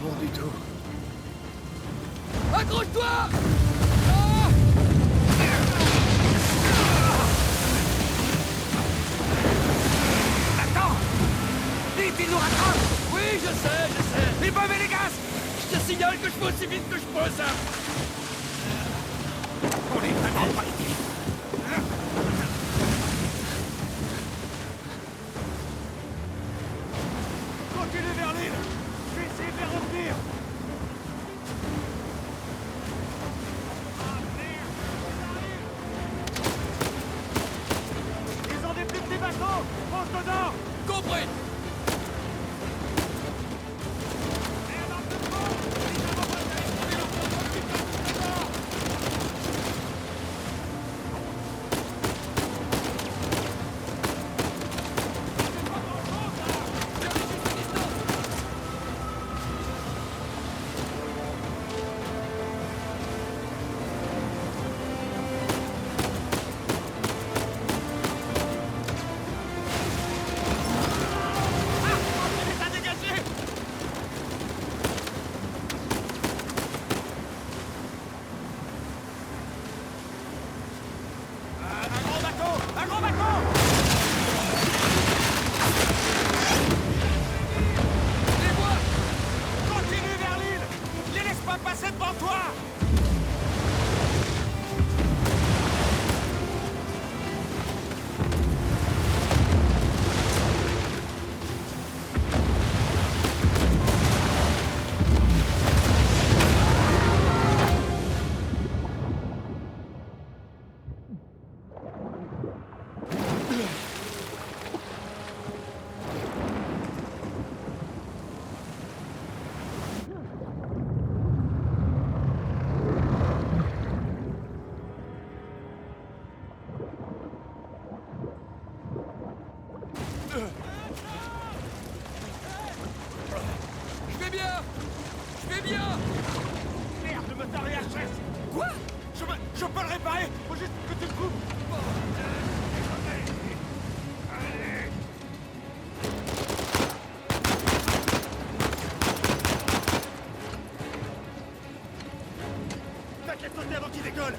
bon du tout. Accroche-toi! Attends! Vite, il nous rattrape! Oui, je sais. Il peut mettre les gaz! Je te signale que je peux aussi vite que je peux, ça. On est vraiment pas ici. Continuez vers l'île! Je vais essayer de les retenir! Ah merde! Ils ont des plus petits bateaux! Fonce dedans! Compris. Un gros bateau! Les vois. Continue vers l'île! Les laisse pas passer devant toi! Je vais bien. Je vais bien. Merde, le moteur est HS! Quoi? Je peux le réparer! Faut juste que tu le coupes! Allez! Faites-les sauter avant qu'ils décollent!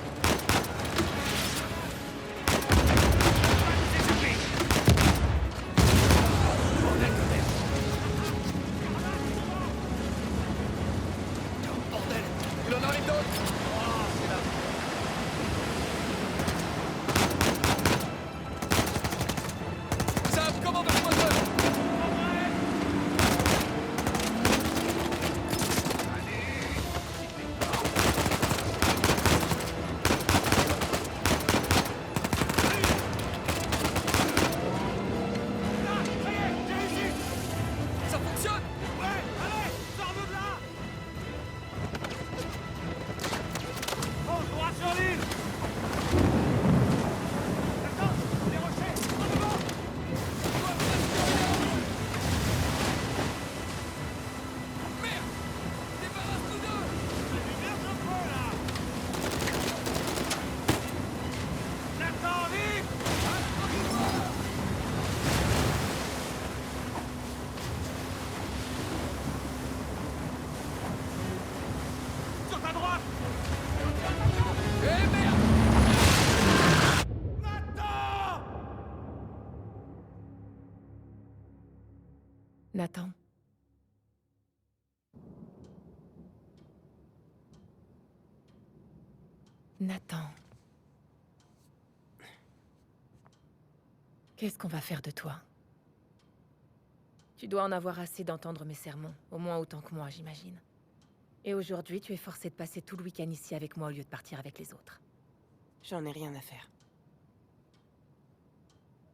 Bordel. Il en arrive d'autres. Sam, commande le moteur. Là! Ça y est! J'ai réussi! Ça fonctionne. Ouais! Allez! Sors-nous de là! Fonce droit sur l'île! Attends! Les rochers! En devant! Merde. Débarrasse-nous d'eux. Merde un peu, là! Nathan, vite! Sur ta droite! Eh merde. Nathan! Nathan. Nathan. Qu'est-ce qu'on va faire de toi? Tu dois en avoir assez d'entendre mes sermons, au moins autant que moi, j'imagine. Et aujourd'hui, tu es forcé de passer tout le week-end ici avec moi au lieu de partir avec les autres. J'en ai rien à faire.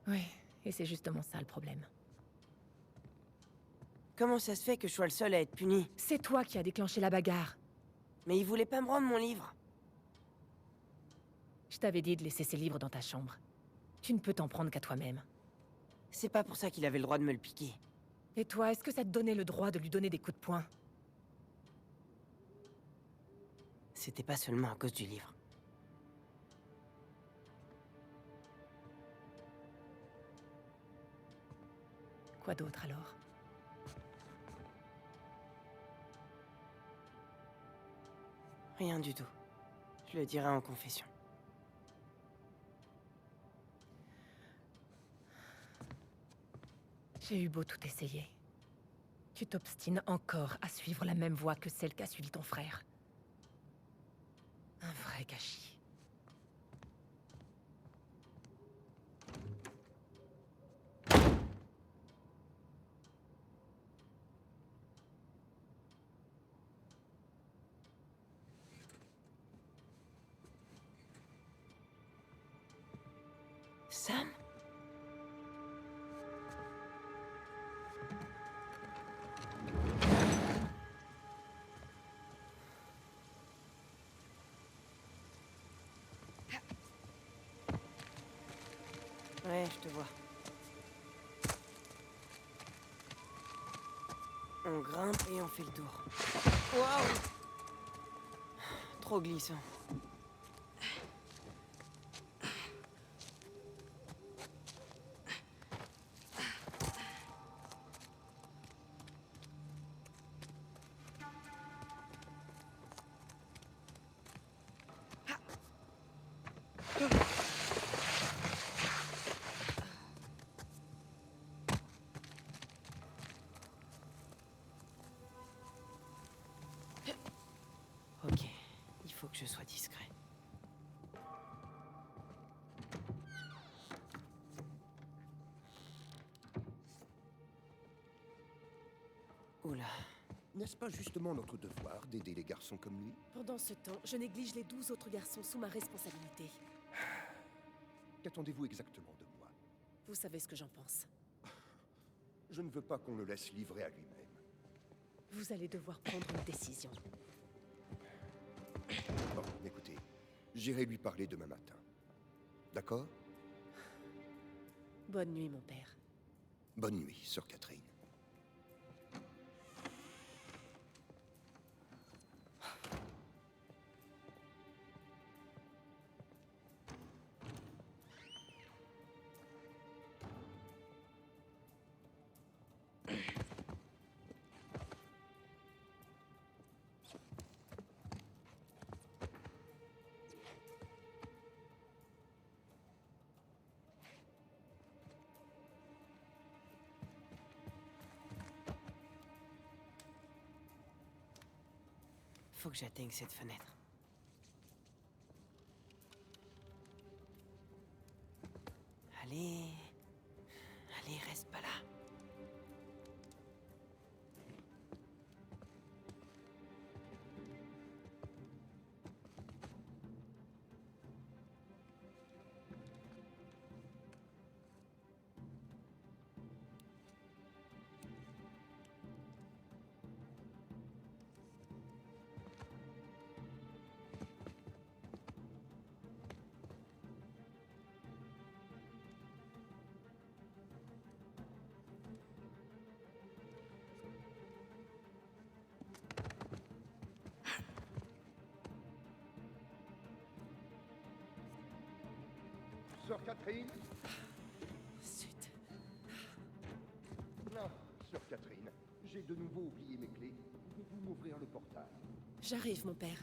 Oui, et c'est justement ça le problème. Comment ça se fait que je sois le seul à être puni? C'est toi qui as déclenché la bagarre. Mais il voulait pas me rendre mon livre. Je t'avais dit de laisser ces livres dans ta chambre. Tu ne peux t'en prendre qu'à toi-même. C'est pas pour ça qu'il avait le droit de me le piquer. Et toi, est-ce que ça te donnait le droit de lui donner des coups de poing? C'était pas seulement à cause du livre. Quoi d'autre alors? Rien du tout. Je le dirai en confession. J'ai eu beau tout essayer. Tu t'obstines encore à suivre la même voie que celle qu'a suivi ton frère. Un vrai gâchis. Sam? Ouais, je te vois. On grimpe et on fait le tour. Waouh! Trop glissant. Ok, il faut que je sois discret. Oula. N'est-ce pas justement notre devoir d'aider les garçons comme lui? Pendant ce temps, je néglige les 12 autres garçons sous ma responsabilité. Qu'attendez-vous exactement de moi? Vous savez ce que j'en pense. Je ne veux pas qu'on le laisse livrer à lui-même. Vous allez devoir prendre une décision. Bon, écoutez, j'irai lui parler demain matin. D'accord? Bonne nuit, mon père. Bonne nuit, sœur Catherine. Faut que j'atteigne cette fenêtre. Allez... Allez, reste pas là. Sœur Catherine? Zut. Non, sœur Catherine. J'ai de nouveau oublié mes clés. Pouvez-vous m'ouvrir le portail? J'arrive, mon père.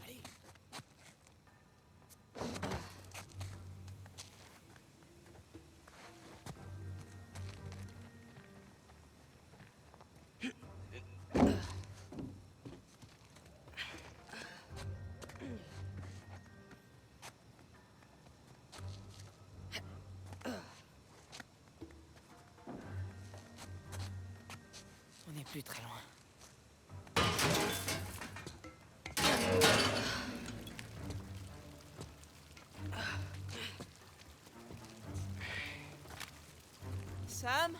Allez. On n'est plus très loin. Sam?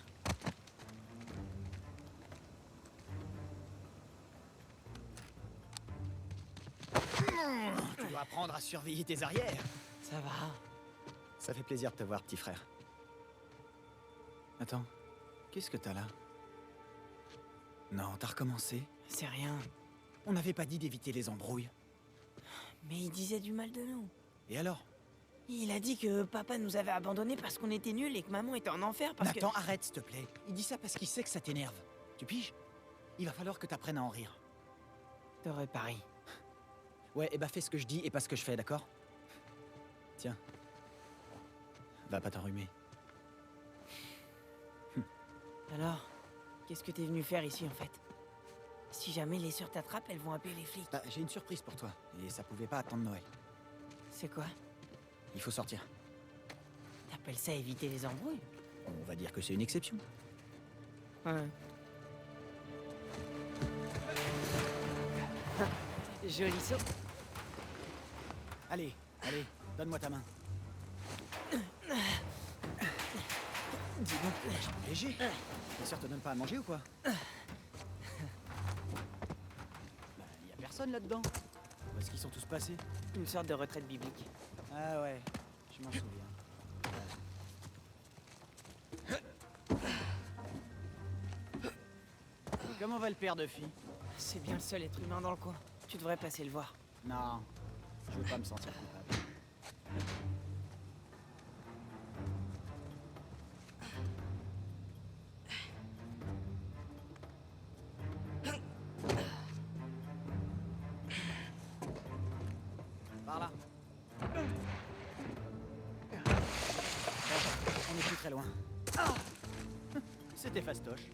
Tu dois apprendre à surveiller tes arrières. Ça va. Ça fait plaisir de te voir, petit frère. Attends, qu'est-ce que t'as là? Non, t'as recommencé? C'est rien. On n'avait pas dit d'éviter les embrouilles. Mais il disait du mal de nous. Et alors? Il a dit que papa nous avait abandonnés parce qu'on était nuls et que maman était en enfer parce Nathan, arrête, s'il te plaît. Il dit ça parce qu'il sait que ça t'énerve. Tu piges? Il va falloir que t'apprennes à en rire. que... T'aurais pari. Ouais, et bah fais ce que je dis et pas ce que je fais, d'accord? Tiens. Va pas t'enrhumer. Alors, qu'est-ce que t'es venu faire ici, en fait? Si jamais les sœurs t'attrapent, elles vont appeler les flics. Bah, j'ai une surprise pour toi. Et ça pouvait pas attendre Noël. C'est quoi? Il faut sortir. T'appelles ça éviter les embrouilles? On va dire que c'est une exception. Ouais. Joli saut. Allez, allez, donne-moi ta main. Dis donc, vachement léger. Les sœurs te donnent pas à manger ou quoi? Bah, y a personne là-dedans. Où est-ce qu'ils sont tous passés? Une sorte de retraite biblique. Ah ouais, je m'en souviens. Comment va le père de fille? C'est bien le seul être humain dans le coin. Tu devrais passer le voir. Non, je veux pas me sentir coupable. Par là. On n'est plus très loin. C'était fastoche.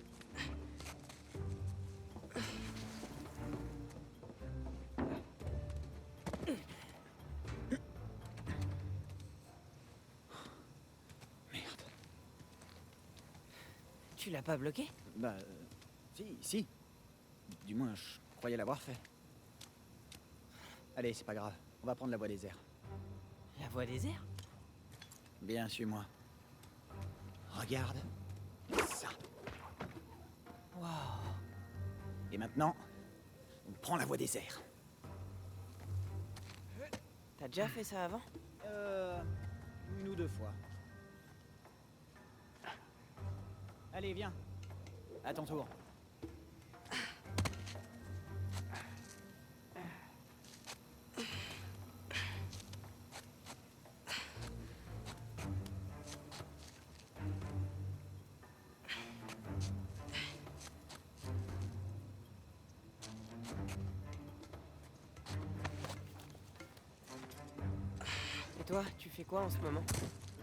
Tu l'as pas bloqué? Bah, si. Du moins, je croyais l'avoir fait. Allez, c'est pas grave. On va prendre la voie des airs. La voie des airs? Bien, suis-moi. Regarde. Ça. Waouh. Et maintenant, on prend la voie des airs. T'as déjà fait ça avant? Une ou deux fois. Allez, viens. À ton tour. Et toi, tu fais quoi en ce moment?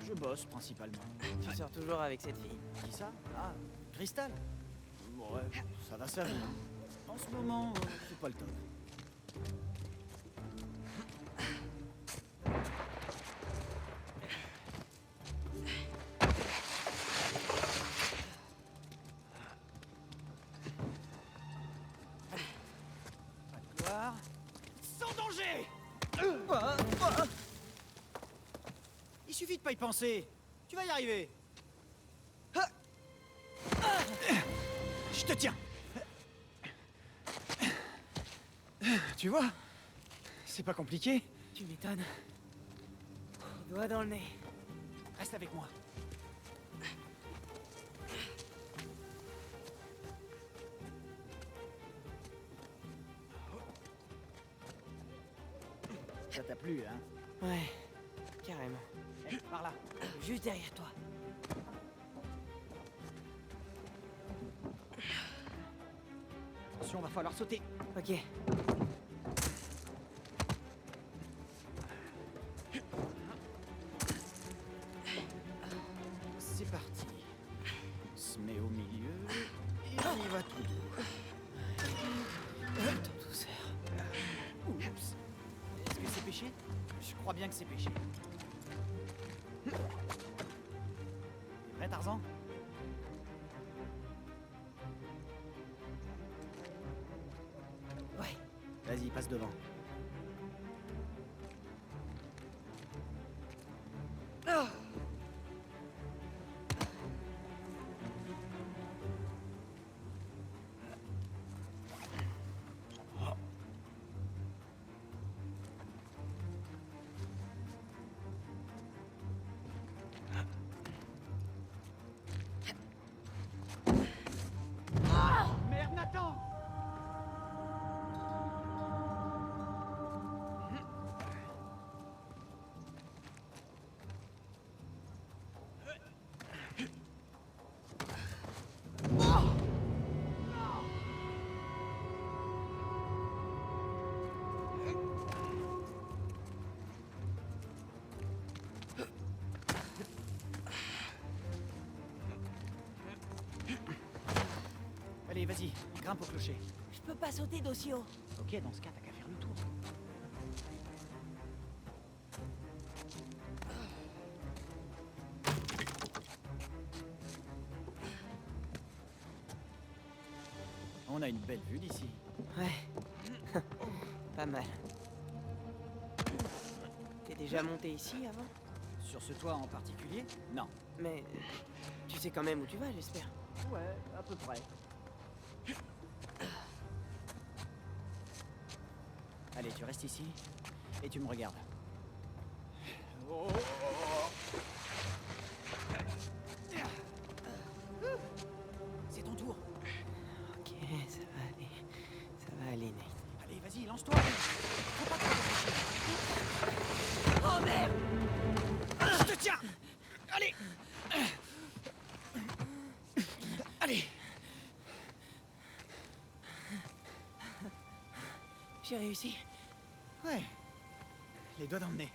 Je bosse principalement. Tu sors toujours avec cette fille? Qui ça? Ah, Cristal. Ouais, ça va, ça va. En ce moment, c'est pas le top. Pas de gloire. Sans danger! Il suffit de pas y penser. Tu vas y arriver. Je te tiens. Tu vois? C'est pas compliqué. Tu m'étonnes. Les doigts dans le nez. Reste avec moi. Ça t'a plu, hein? Ouais, carrément. Par là. Juste derrière toi. Attention, va falloir sauter. Ok. C'est parti. On se met au milieu et on y va tout doux. Ton douceur. Oups. Est-ce que c'est péché? Je crois bien que c'est péché. T'es prêt, Tarzan? Ouais. Vas-y, passe devant. Merde, Nathan! Allez, vas-y, grimpe au clocher. Je peux pas sauter d'aussi haut. Ok, dans ce cas, t'as qu'à faire le tour. On a une belle vue d'ici. Ouais. Pas mal. T'es déjà monté ici avant? Sur ce toit en particulier? Non. Mais tu sais quand même où tu vas, j'espère. Ouais, à peu près. Allez, tu restes ici et tu me regardes. C'est ton tour. Ok, ça va aller. Ça va aller, Nate. Allez, vas-y, lance-toi. Faut pas trop réfléchir. Oh merde! Je te tiens. Allez. Allez. J'ai réussi. Ouais. Les doigts dans le nez.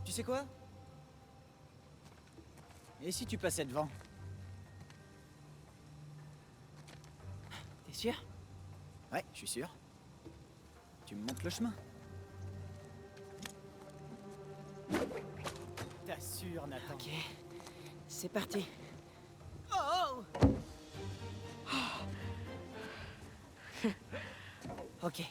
Tu sais quoi? Et si tu passais devant? T'es sûr? Ouais, je suis sûr. Tu me montres le chemin. T'assures, Nathan. Ok. C'est parti. Oh! Ok.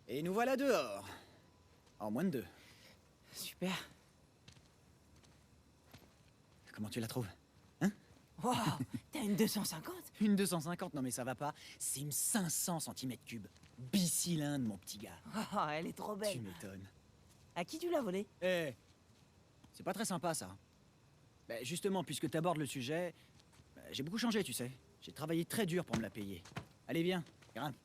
Et nous voilà dehors. En moins de 2. Super. Comment tu la trouves? Wow, t'as une 250? Une 250, non mais ça va pas. C'est une 500 cm3. Bicylindre, mon petit gars. Oh, elle est trop Tu belle. m'étonnes. À qui tu l'as volée? Eh, c'est pas très sympa ça. Ben, justement, puisque t'abordes le sujet, j'ai beaucoup changé, tu sais. J'ai travaillé très dur pour me la payer. Allez, viens, grimpe.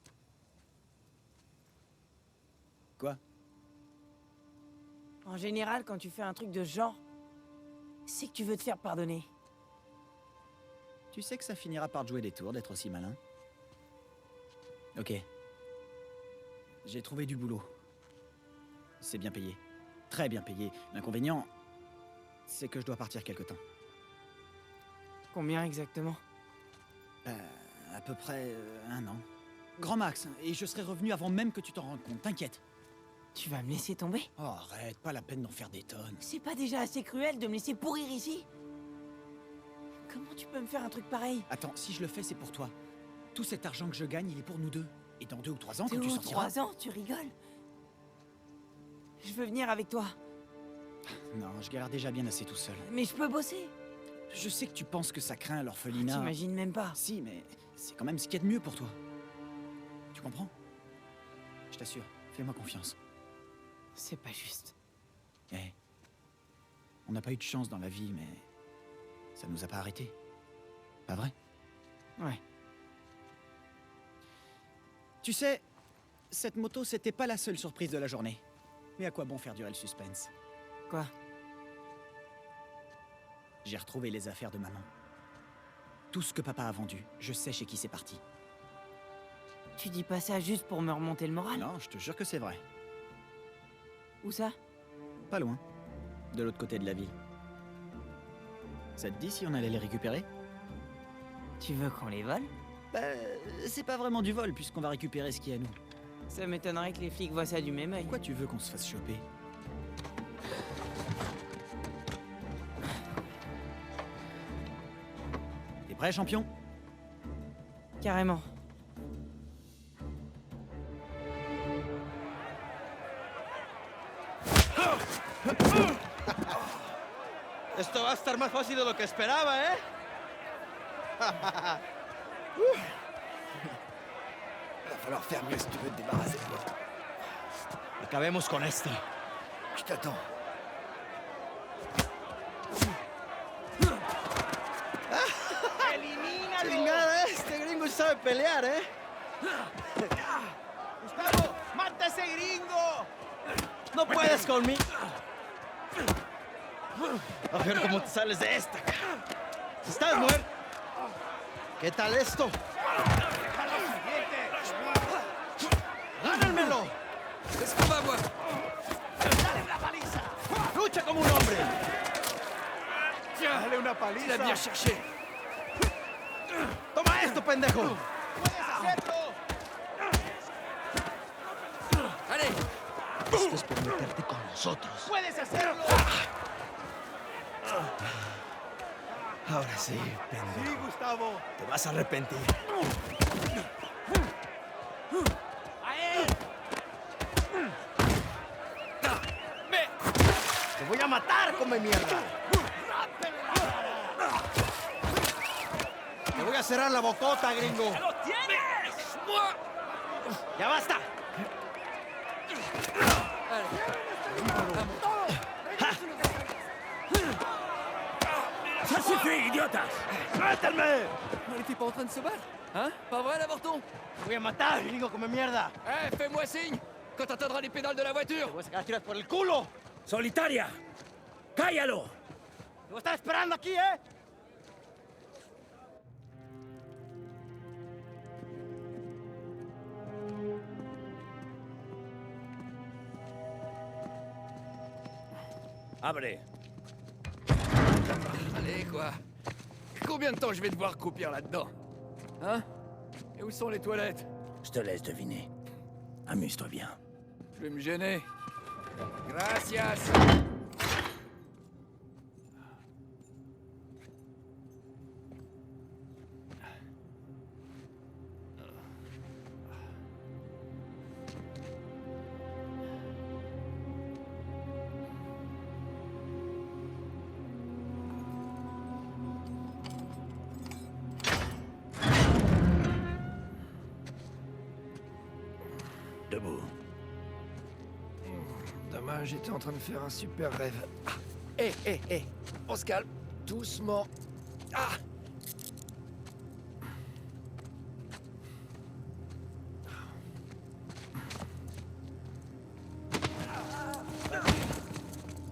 Quoi? En général, quand tu fais un truc de ce genre, c'est que tu veux te faire pardonner. Tu sais que ça finira par te jouer des tours d'être aussi malin. Ok. J'ai trouvé du boulot. C'est bien payé. Très bien payé. L'inconvénient, c'est que je dois partir quelque temps. Combien exactement? À peu près 1 an. Grand max, et je serai revenu avant même que tu t'en rendes compte, t'inquiète. Tu vas me laisser tomber? Oh, arrête, pas la peine d'en faire des tonnes. C'est pas déjà assez cruel de me laisser pourrir ici? Comment tu peux me faire un truc pareil? Attends, si je le fais, c'est pour toi. Tout cet argent que je gagne, il est pour nous deux. Et dans 2 ou 3 ans, quand 2 tu ou sortiras... 3 ans, tu rigoles? Je veux venir avec toi, Non, je galère déjà bien assez tout seul. mais je peux bosser. Je sais que tu penses que ça craint l'orphelinat. T'imagines même pas. Si, mais c'est quand même ce qu'il y a de mieux pour toi. Tu comprends? Je t'assure, fais-moi confiance. C'est pas juste. Eh, on n'a pas eu de chance dans la vie, mais ça nous a pas arrêtés. Pas vrai? Ouais. Tu sais, cette moto, c'était pas la seule surprise de la journée. Mais à quoi bon faire durer le suspense? Quoi? J'ai retrouvé les affaires de maman. Tout ce que papa a vendu, je sais chez qui c'est parti. Tu dis pas ça juste pour me remonter le moral? Non, je te jure que c'est vrai. Où ça? Pas loin. De l'autre côté de la ville. Ça te dit si on allait les récupérer? Tu veux qu'on les vole? Bah, c'est pas vraiment du vol, puisqu'on va récupérer ce qui est à nous. Ça m'étonnerait que les flics voient ça du même œil. Pourquoi tu veux qu'on se fasse choper? T'es prêt, champion? Carrément. Esto va a estar más fácil de lo que esperaba, ¿eh? Va falloir faire mieux si tu veux te débarrasser de moi. Acabemos con esto. Je t'attends. Chingada, este gringo sabe pelear, ¿eh? ¡Gustavo! ¡Mata a ese gringo! ¡No puedes conmigo! A ver cómo te sales de esta. ¿Estás muerto? ¿Qué tal esto? ¡Gánenmelo! C'est ce qu'on va voir. ¡Dale una paliza! ¡Lucha como un hombre! Tiens, Dale una il a paliza. bien cherché. ¡Toma esto, pendejo! ¡Puedes hacerlo! Allez, Esto es por meterte con nosotros. ¡Puedes hacerlo! Ahora sí, pendejo. Sí, Gustavo. Te vas a arrepentir. ¡A él! mais... ¡Te voy a matar, come mierda! ¡Te voy a cerrar la bocota, gringo! ¡Lo tienes! ¡Moi! ¡Ya basta! Ça suffit, idiotas! ¡Suéltenme! On n'était pas en train de se battre? Hein? Pas vrai, l'avorton? ¡Te voy a matar, gringo, come mierda! Eh, fais-moi signe! Quand t'entendras les pédales de la voiture! ¡Te voy a sacar tiras por el culo! Solitaria! ¡Cállalo! ¡Te voy a estar esperando aquí, eh! Abre. Allez, quoi. Combien de temps je vais devoir croupir là-dedans? Hein? Et où sont les toilettes? Je te laisse deviner. Amuse-toi bien. Je vais me gêner. Gracias! Debout. Dommage, j'étais en train de faire un super rêve. Ah. Hé, on se calme, doucement. Ah.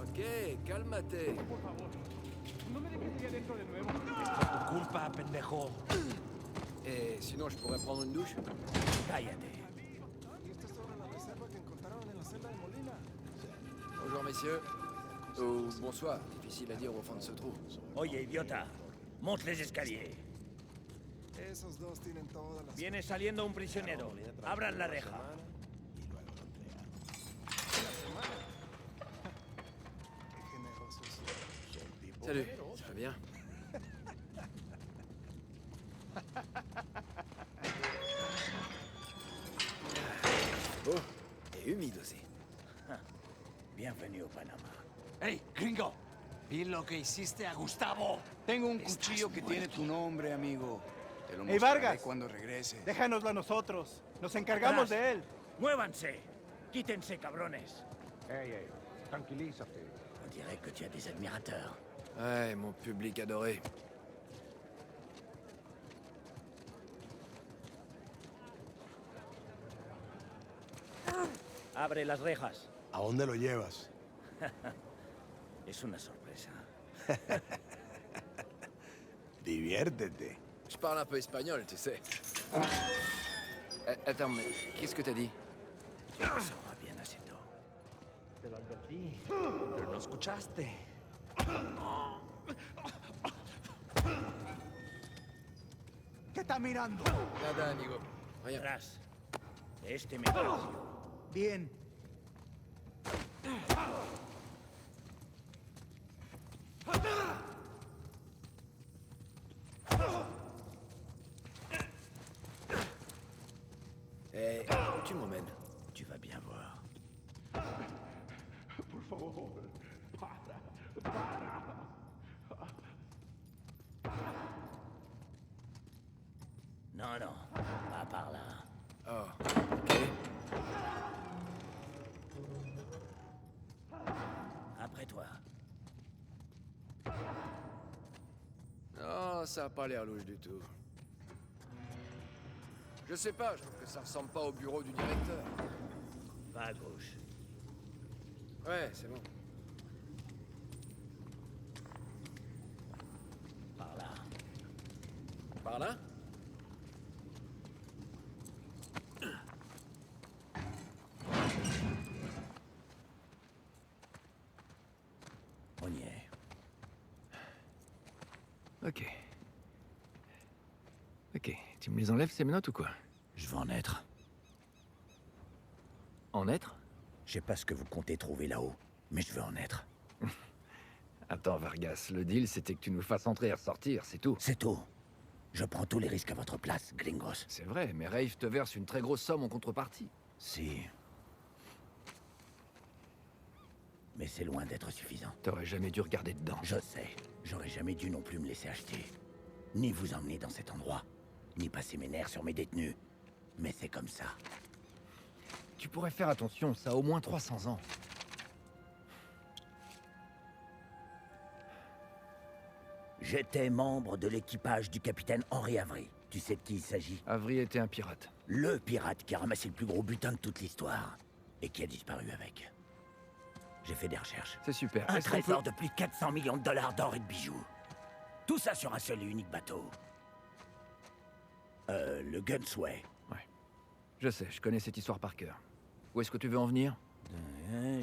Ok, cálmate. Tu culpa, pendejo. Et sinon, je pourrais prendre une douche? Cállate. Bonjour, messieurs. Ou bonsoir, difficile à dire au fond de ce trou. Oye, idiota. Monte les escaliers. Viene saliendo un prisionero. Abran la reja. Salut, ça va bien? Oh, et humide aussi. Bienvenue au Panama. ¡Hey, gringo! Vi lo que hiciste a Gustavo. Tengo un cuchillo que tiene tu nombre, amigo. Te lo Hey, mostraré Vargas. cuando regreses. Déjanoslo a nosotros. Nos encargamos Atrás. de él. Muévanse. Quítense, cabrones. Hey, tranquilízate. On dirait que tu as des admirateurs. Ouais, mon public adoré. Abre las rejas. ¿A dónde lo llevas? Es una sorpresa. Diviértete. Je parle un peu espagnol, tu sais. Attends, mais qu'est-ce que t'as dit? Ça va bien haciendo. Pero no escuchaste. ¿Qué está mirando? Nada, amigo. Rien. Atrás. De este medio. Bien. Eh, où tu m'emmènes? Tu vas bien voir. Non, non, pas par là. Oh, ok. Après toi. Oh, ça a pas l'air louche du tout. Je sais pas, je trouve que ça ressemble pas au bureau du directeur. Va à gauche. Ouais, c'est bon. Par là. Par là? On y est. Ok. Ok, tu me les enlèves ces menottes ou quoi? Je vais en être. En être? Je sais pas ce que vous comptez trouver là-haut, mais je veux en être. Attends, Vargas, le deal c'était que tu nous fasses entrer et ressortir, c'est tout. C'est tout. Je prends tous les risques à votre place, Gringos. C'est vrai, mais Rafe te verse une très grosse somme en contrepartie. Si. Mais c'est loin d'être suffisant. T'aurais jamais dû regarder dedans. Je sais. J'aurais jamais dû non plus me laisser acheter. Ni vous emmener dans cet endroit. Ni passer mes nerfs sur mes détenus. Mais c'est comme ça. Tu pourrais faire attention, ça a au moins 300 ans. J'étais membre de l'équipage du capitaine Henri Avery. Tu sais de qui il s'agit? Avery était un pirate. Le pirate qui a ramassé le plus gros butin de toute l'histoire. Et qui a disparu avec. J'ai fait des recherches. C'est super. Un Est-ce qu'on trésor peut- de plus de 400 millions de dollars d'or et de bijoux. Tout ça sur un seul et unique bateau. Le Gunsway. Ouais. Je sais, je connais cette histoire par cœur. Où est-ce que tu veux en venir?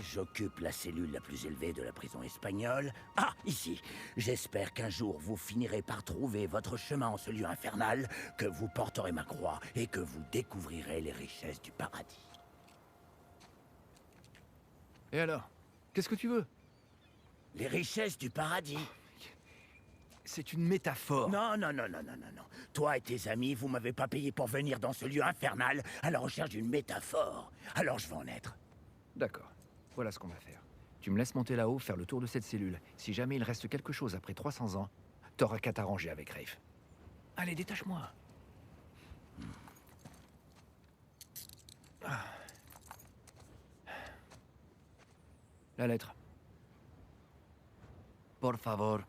J'occupe la cellule la plus élevée de la prison espagnole. Ah, ici. J'espère qu'un jour vous finirez par trouver votre chemin en ce lieu infernal, que vous porterez ma croix et que vous découvrirez les richesses du paradis. Et alors? Qu'est-ce que tu veux? Les richesses du paradis? C'est une métaphore. Non, non, non, non, non, non, non. Toi et tes amis, vous m'avez pas payé pour venir dans ce lieu infernal à la recherche d'une métaphore. Alors je vais en être. D'accord. Voilà ce qu'on va faire. Tu me laisses monter là-haut, faire le tour de cette cellule. Si jamais il reste quelque chose après 300 ans, t'auras qu'à t'arranger avec Rafe. Allez, détache-moi. Ah. La lettre. Por favor.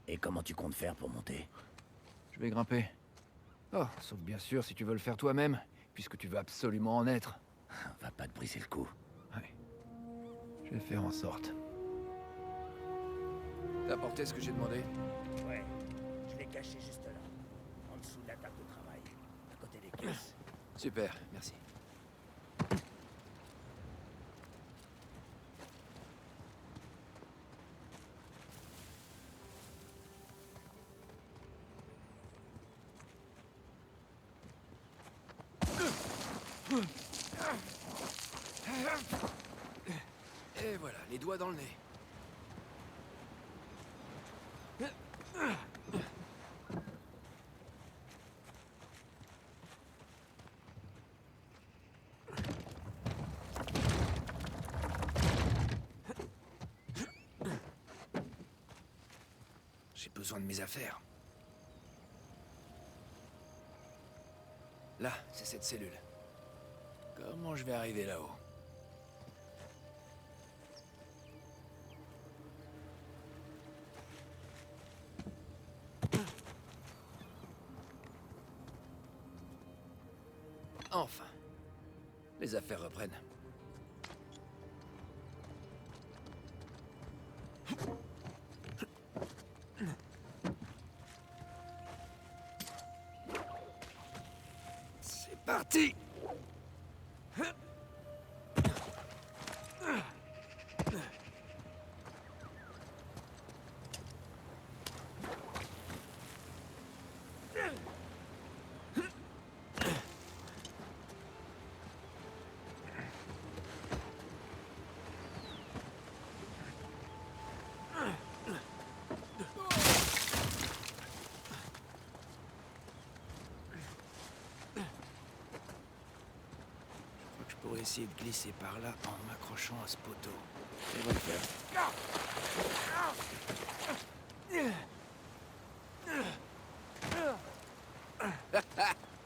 Et comment tu comptes faire pour monter? Je vais grimper. Oh, sauf bien sûr si tu veux le faire toi-même, puisque tu veux absolument en être. Va pas te briser le cou. Ouais. Je vais faire en sorte. T'as apporté ce que j'ai demandé? Ouais, je l'ai caché juste là, en dessous de la table de travail, à côté des caisses. Super, merci. Et voilà, les doigts dans le nez. J'ai besoin de mes affaires. Là, c'est cette cellule. Comment je vais arriver là-haut? Enfin, les affaires reprennent. C'est parti! Je pourrais essayer de glisser par là en m'accrochant à ce poteau. Ça va le faire.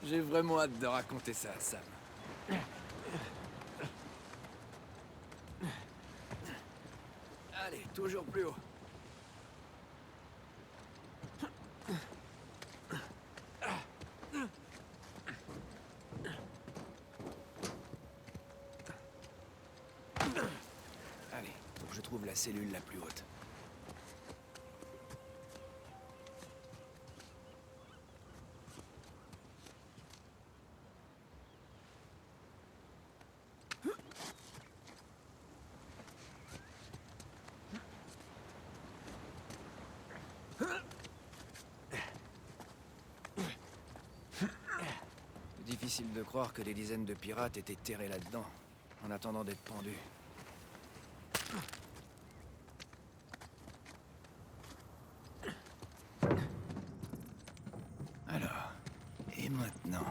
J'ai vraiment hâte de raconter ça à Sam. Allez, toujours plus haut. trouve la cellule la plus haute. Difficile de croire que des dizaines de pirates étaient terrés là-dedans, en attendant d'être pendus. Alors, et maintenant?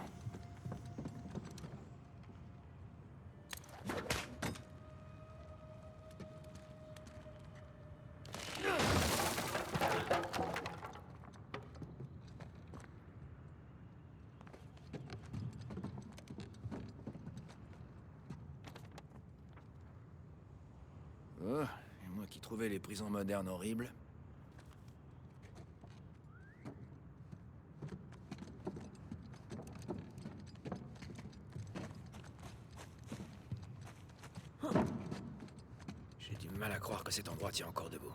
Oh, et moi qui trouvais les prisons modernes horribles. J'ai du mal à croire que cet endroit tient encore debout.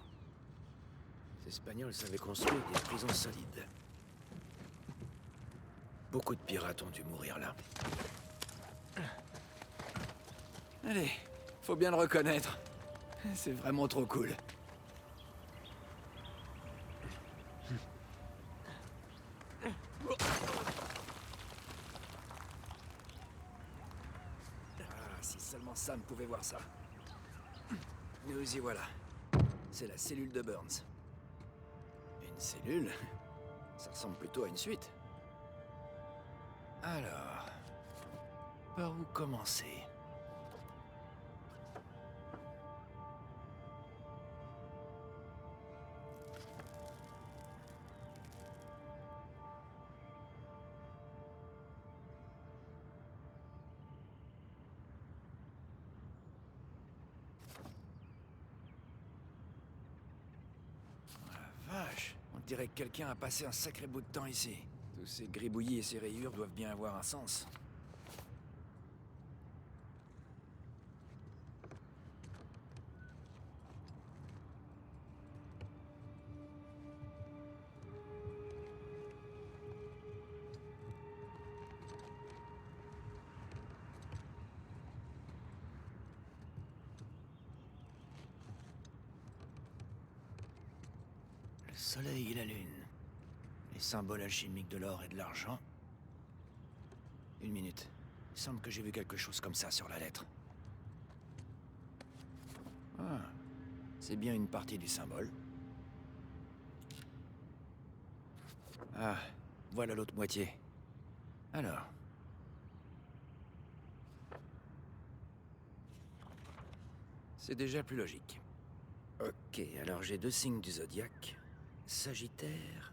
Les Espagnols savaient construire des prisons solides. Beaucoup de pirates ont dû mourir là. Allez, faut bien le reconnaître. C'est vraiment trop cool. Ah, si seulement Sam pouvait voir ça. Nous y voilà. C'est la cellule de Burns. Une cellule? Ça ressemble plutôt à une suite. Alors, par où commencer? Vache, on dirait que quelqu'un a passé un sacré bout de temps ici. Tous ces gribouillis et ces rayures doivent bien avoir un sens. Le soleil et la lune. Les symboles alchimiques de l'or et de l'argent. Une minute. Il semble que j'ai vu quelque chose comme ça sur la lettre. Ah, c'est bien une partie du symbole. Ah, voilà l'autre moitié. Alors. C'est déjà plus logique. Ok, alors j'ai deux signes du zodiaque. Sagittaire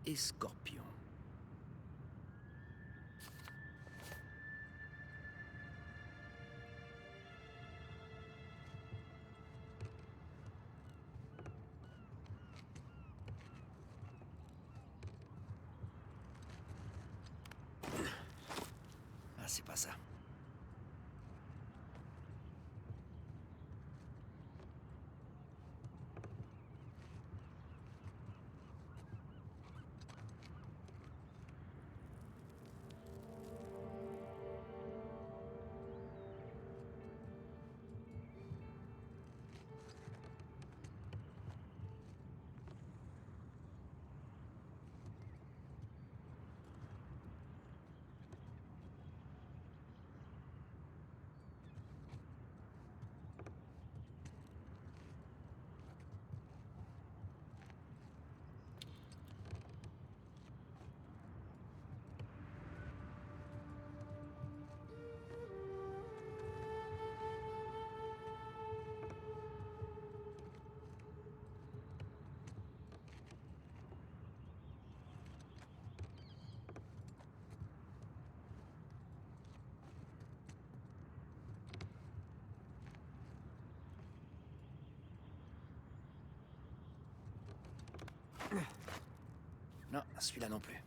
et Scorpion. Ah, c'est pas ça. Non, celui-là non plus.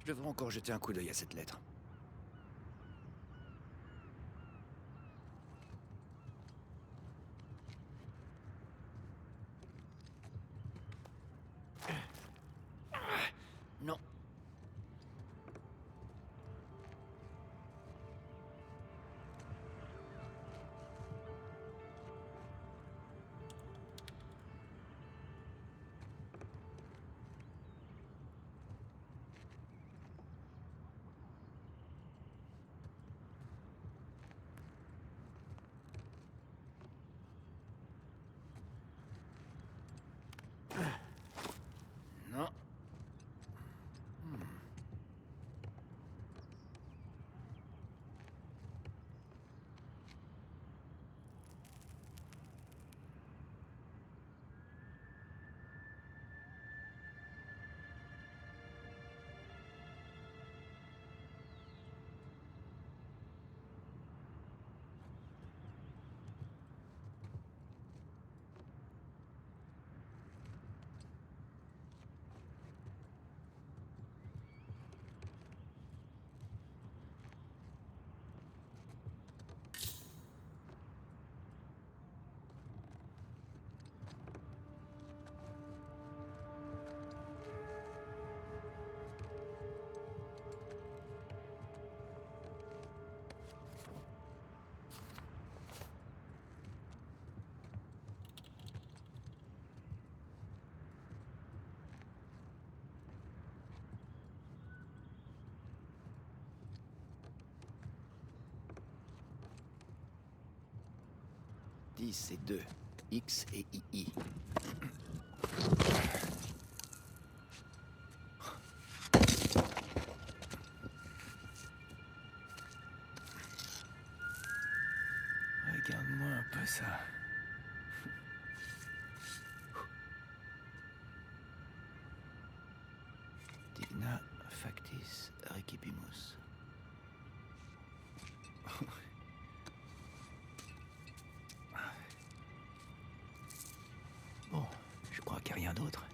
Je devrais encore jeter un coup d'œil à cette lettre. Non. Non. C'est 2. X et II. Regarde-moi un peu ça. Digna factis recipimus. Bon, je crois qu'il n'y a rien d'autre.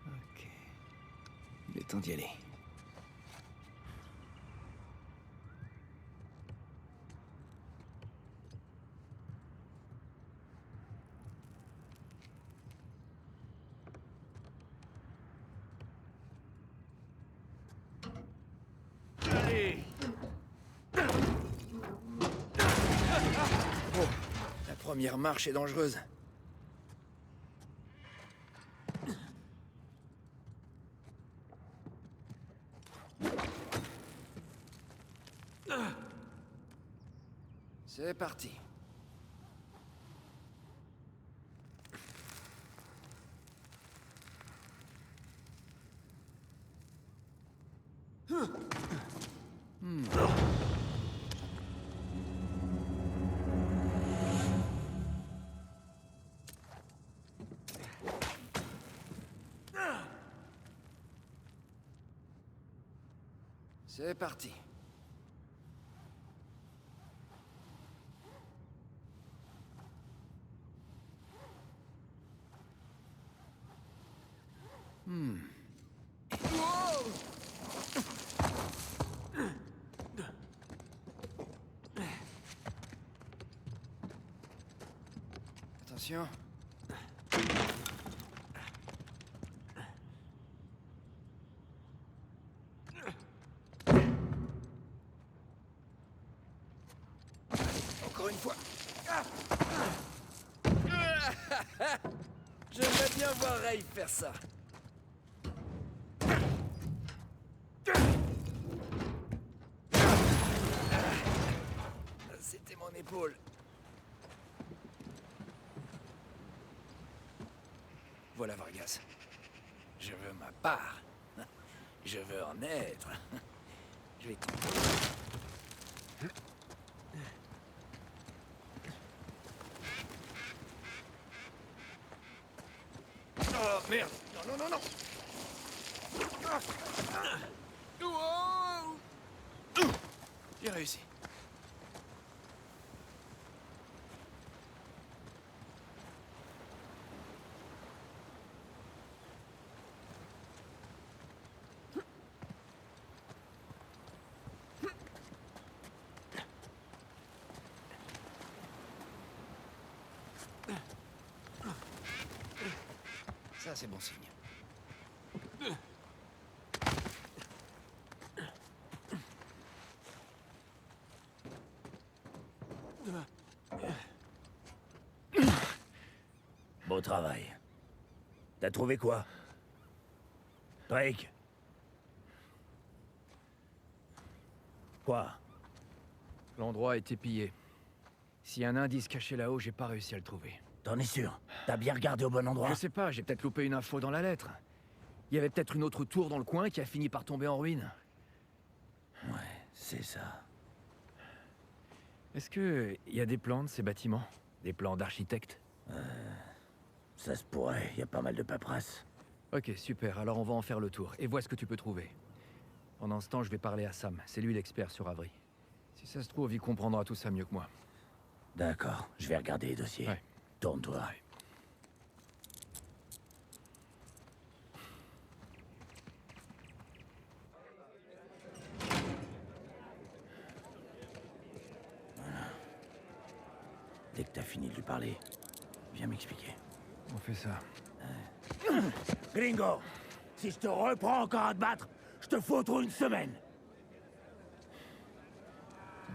Ok. Il est temps d'y aller. Allez! Oh, la première marche est dangereuse. C'est parti. C'est parti. Attention. Encore une fois. J'aimerais bien voir Ray faire ça. C'était mon épaule. Voilà, Vargas. Je veux ma part. Je veux en être. Je vais tenter. Oh, merde! Non, non, non, non! J'ai réussi. Ça, c'est bon signe. Beau travail. T'as trouvé quoi? Drake? Quoi? L'endroit a été pillé. S'il y a un indice caché là-haut, j'ai pas réussi à le trouver. T'en es sûr? T'as bien regardé au bon endroit? Je sais pas, j'ai peut-être loupé une info dans la lettre. Il y avait peut-être une autre tour dans le coin qui a fini par tomber en ruine. Ouais, c'est ça. Est-ce que y a des plans de ces bâtiments? Des plans d'architecte? Ça se pourrait, y a pas mal de paperasse. Ok, super, alors on va en faire le tour, et vois ce que tu peux trouver. Pendant ce temps, je vais parler à Sam, c'est lui l'expert sur Avery. Si ça se trouve, il comprendra tout ça mieux que moi. D'accord, je vais regarder les dossiers. Ouais. Tourne-toi. Voilà. Dès que t'as fini de lui parler, viens m'expliquer. On fait ça. Gringo, si je te reprends encore à te battre, je te foutre une semaine.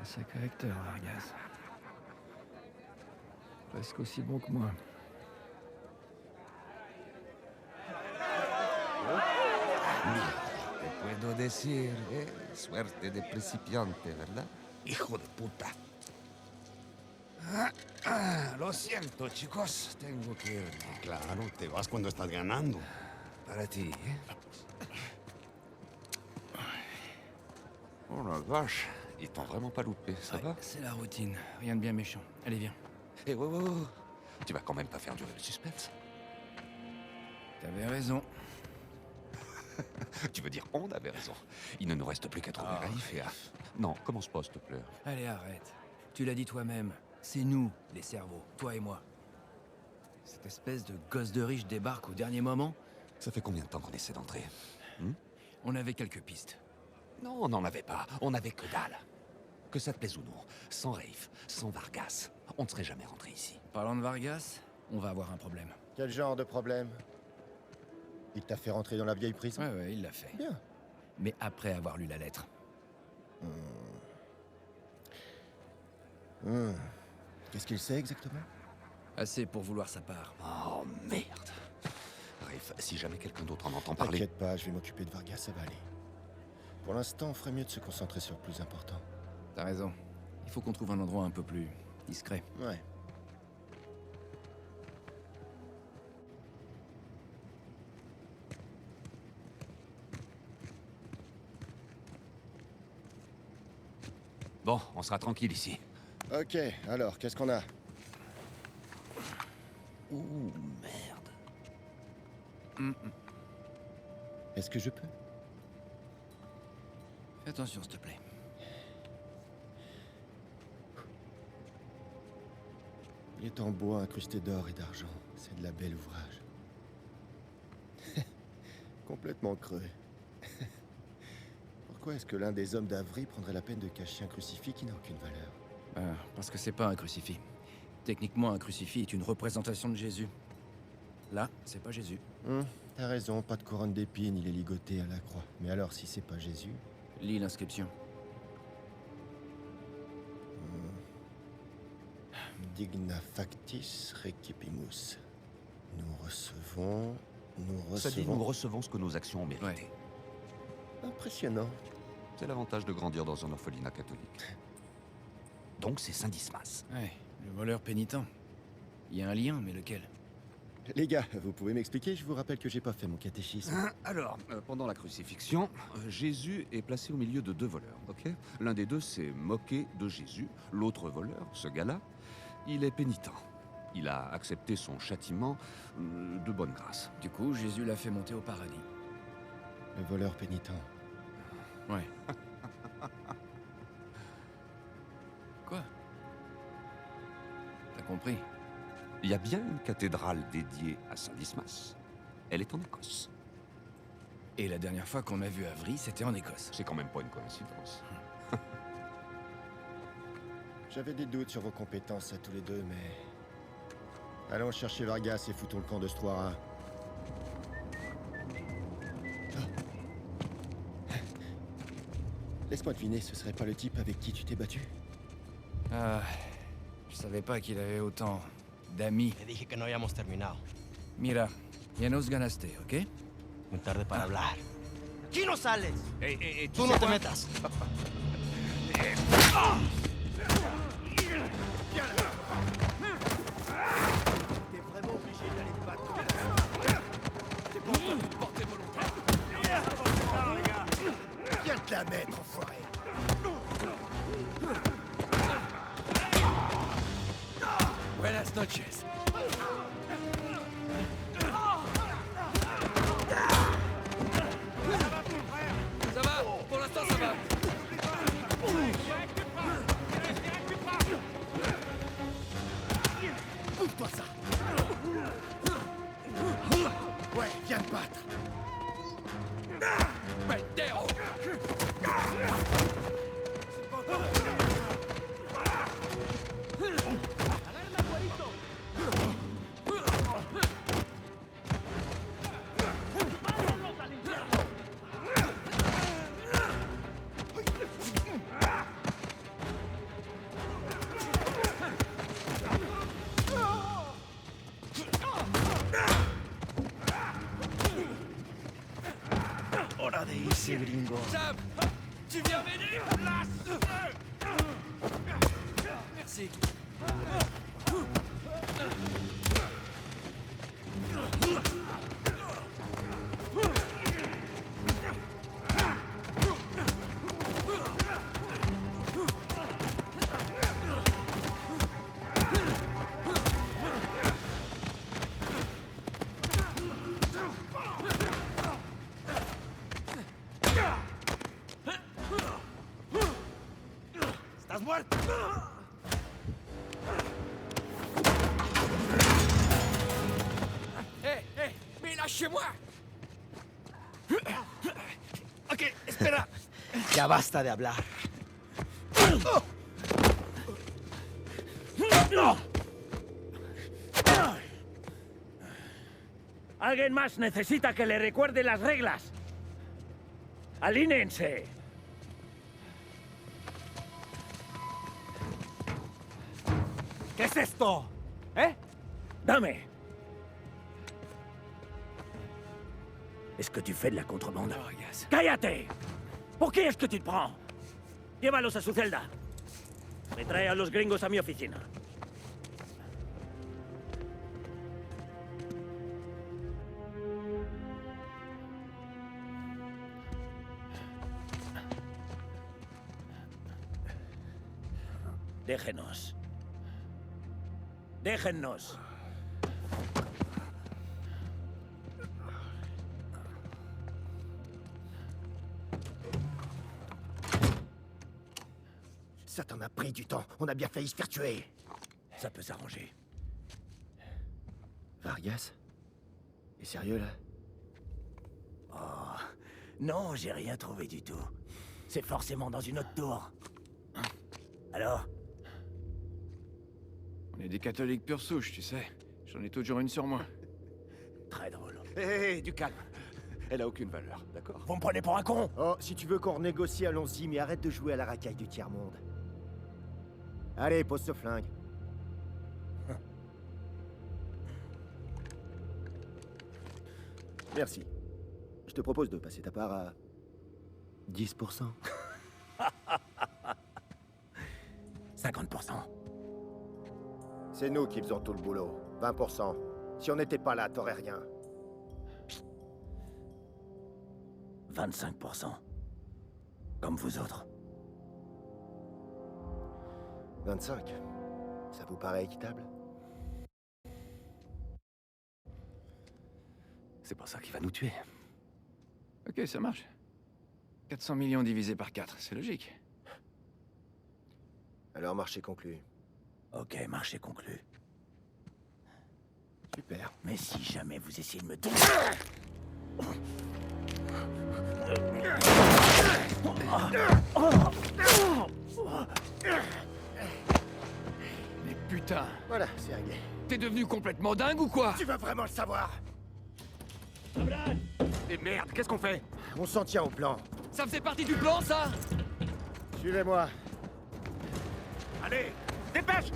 Un sacré acteur, Vargas. Presque aussi bon que moi. Te puedo decir, suerte de principiante, ¿verdad? Hijo de puta. Lo siento, chicos. Tengo que irme. Claro, te vas cuando estás ganando. Para ti, ¿eh? Oh la vache. Ils t'ont vraiment pas loupé, ça va? C'est la routine, rien de bien méchant. Allez, viens. Eh, ouais. Tu vas quand même pas faire durer le suspense. T'avais raison. Tu veux dire on avait raison. Il ne nous reste plus qu'à trouver Raif et à... Non, commence pas, s'il te plaît. Allez, arrête. Tu l'as dit toi-même. C'est nous, les cerveaux, toi et moi. Cette espèce de gosse de riche débarque au dernier moment. Ça fait combien de temps qu'on essaie d'entrer? On avait quelques pistes. Non, on n'en avait pas. On avait que dalle. Que ça te plaise ou non, sans Raif, sans Vargas, on ne serait jamais rentré ici. Parlant de Vargas, on va avoir un problème. Quel genre de problème? Il t'a fait rentrer dans la vieille prison? Ouais, il l'a fait. Bien. Mais après avoir lu la lettre. Qu'est-ce qu'il sait exactement? Assez pour vouloir sa part. Oh merde. Raif, si jamais quelqu'un d'autre en entend parler... T'inquiète pas, je vais m'occuper de Vargas, ça va aller. Pour l'instant, on ferait mieux de se concentrer sur le plus important. T'as raison. Il faut qu'on trouve un endroit un peu plus discret. Ouais. Bon, on sera tranquille ici. Ok, alors, qu'est-ce qu'on a? Ouh, merde. Est-ce que je peux? Fais attention, s'il te plaît. Il est en bois incrusté d'or et d'argent. C'est de la belle ouvrage. Complètement creux. Pourquoi est-ce que l'un des hommes d'Avry prendrait la peine de cacher un crucifix qui n'a aucune valeur? Parce que c'est pas un crucifix. Techniquement, un crucifix est une représentation de Jésus. Là, c'est pas Jésus. T'as raison, pas de couronne d'épines, il est ligoté à la croix. Mais alors, si c'est pas Jésus... Lis l'inscription. Digna factis recipimus. Nous recevons... Ça dit, nous recevons ce que nos actions ont mérité. Ouais. Impressionnant. C'est l'avantage de grandir dans un orphelinat catholique. Donc c'est Saint Dismas. Ouais, le voleur pénitent. Il y a un lien, mais lequel? Les gars, vous pouvez m'expliquer? Je vous rappelle que j'ai pas fait mon catéchisme. Alors, pendant la crucifixion, Jésus est placé au milieu de deux voleurs, ok? L'un des deux s'est moqué de Jésus. L'autre voleur, ce gars-là, il est pénitent. Il a accepté son châtiment de bonne grâce. Du coup, Jésus l'a fait monter au paradis. Le voleur pénitent. Ouais. Quoi? T'as compris? Il y a bien une cathédrale dédiée à Saint Dismas. Elle est en Écosse. Et la dernière fois qu'on a vu Avery, c'était en Écosse. C'est quand même pas une coïncidence. J'avais des doutes sur vos compétences à tous les deux, mais... Allons chercher Vargas et foutons le camp de Stoira. Laisse-moi deviner, ce serait pas le type avec qui tu t'es battu? Ah, je savais pas qu'il avait autant d'amis. Te dije que no habíamos terminado. Mira, ya nos ganaste, ¿ok? Muy tarde para hablar. ¡Aquí no sales! Tú no te metas. T'es vraiment obligé d'aller te battre. C'est pour toi de porter volontaire. Viens te la mettre, enfoiré. Buenas noches. Ça va, pour l'instant ça va. Ouvre-toi ça. Ouais, viens te battre. Pendejo. Hora de irse, gringo. Sam, tu viens m'aider? Merci. ¿Estás muerto? Mais lâchez-moi! Ok, espera. Ya basta de hablar. Alguien más necesita que le recuerde las reglas. Alínense. ¿Qué es esto? ¿Eh? Dame. Est-ce que tu fais de la contrebande? Vargas. ¡Cállate! ¿Por qué es que tu te prends? Llévalos a su celda. Me trae a los gringos a mi oficina. Déjenos. Déjennos. Ça t'en a pris du temps. On a bien failli se faire tuer. Ça peut s'arranger. Vargas? T'es sérieux, là? Oh, non, j'ai rien trouvé du tout. C'est forcément dans une autre tour. Alors? On est des catholiques pure souche, tu sais. J'en ai toujours une sur moi. Très drôle. Hé, du calme. Elle a aucune valeur, d'accord? Vous me prenez pour un con? Oh, si tu veux qu'on renégocie, allons-y, mais arrête de jouer à la racaille du tiers-monde. Allez, pose ce flingue. Merci. Je te propose de passer ta part à 10%. 50%. C'est nous qui faisons tout le boulot. 20%. Si on n'était pas là, t'aurais rien. 25%. Comme vous autres. 25. Ça vous paraît équitable? C'est pas ça qui va nous tuer. Ok, ça marche. 400 millions divisé par 4, c'est logique. Alors, marché conclu. Ok, marché conclu. Super. Mais si jamais vous essayez de me... Mais putain, Voilà, c'est réglé. t'es devenu complètement dingue ou quoi? Tu veux vraiment le savoir? Et merde, qu'est-ce qu'on fait? On s'en tient au plan. Ça faisait partie du plan, ça? Suivez-moi. Allez, dépêche!